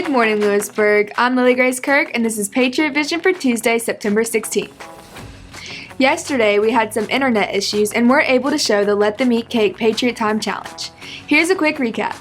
Good morning, Lewisburg. I'm Lily Grace Kirk, and this is Patriot Vision for Tuesday, September 16th. Yesterday, we had some internet issues and weren't able to show the Let Them Eat Cake Patriot Time Challenge. Here's a quick recap.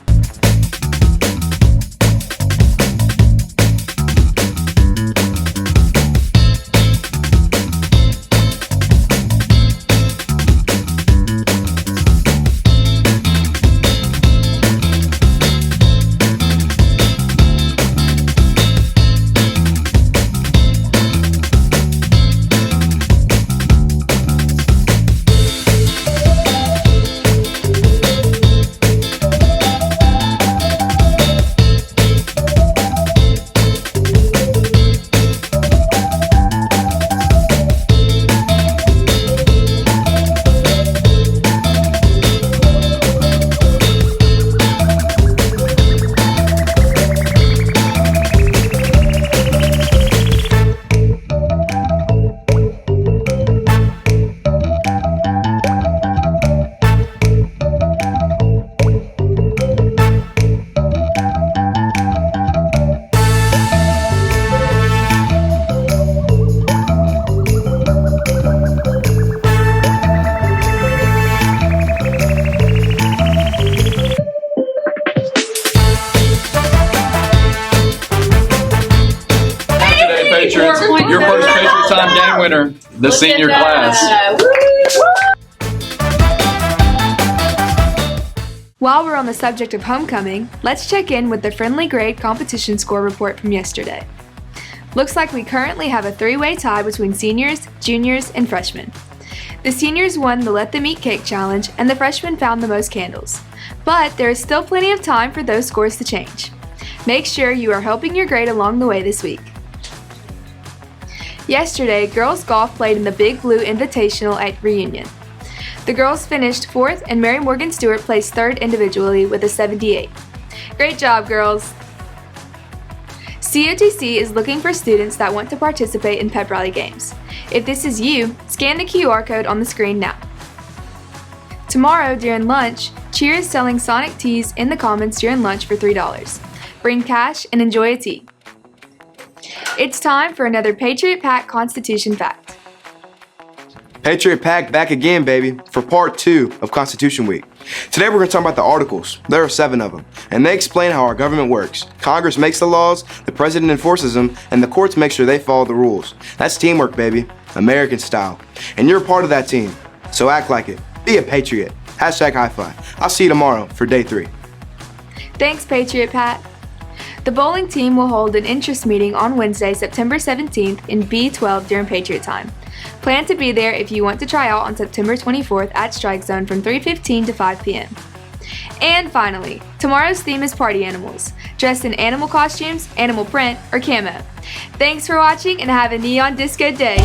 Patriots, your first Patriot Time game winner, the senior class. While we're on the subject of homecoming, let's check in with the friendly grade competition score report from yesterday. Looks like we currently have a three-way tie between seniors, juniors, and freshmen. The seniors won the Let Them Eat Cake challenge, and the freshmen found the most candles. But there is still plenty of time for those scores to change. Make sure you are helping your grade along the way this week. Yesterday, girls golf played in the Big Blue Invitational at Reunion. The girls finished 4th and Mary Morgan Stewart placed 3rd individually with a 78. Great job, girls! COTC is looking for students that want to participate in pep rally games. If this is you, scan the QR code on the screen now. Tomorrow during lunch, Cheer is selling Sonic teas in the Commons during lunch for $3. Bring cash and enjoy a tea. It's time for another Patriot Pat Constitution Fact. Patriot Pat back again, baby, for part 2 of Constitution Week. Today we're going to talk about the Articles. There are 7 of them, and they explain how our government works. Congress makes the laws, the president enforces them, and the courts make sure they follow the rules. That's teamwork, baby, American style. And you're a part of that team, so act like it. Be a patriot. Hashtag high five. I'll see you tomorrow for day 3. Thanks, Patriot Pat. The bowling team will hold an interest meeting on Wednesday, September 17th in B12 during Patriot Time. Plan to be there if you want to try out on September 24th at Strike Zone from 3:15 to 5 p.m. And finally, tomorrow's theme is party animals, dressed in animal costumes, animal print, or camo. Thanks for watching and have a neon disco day.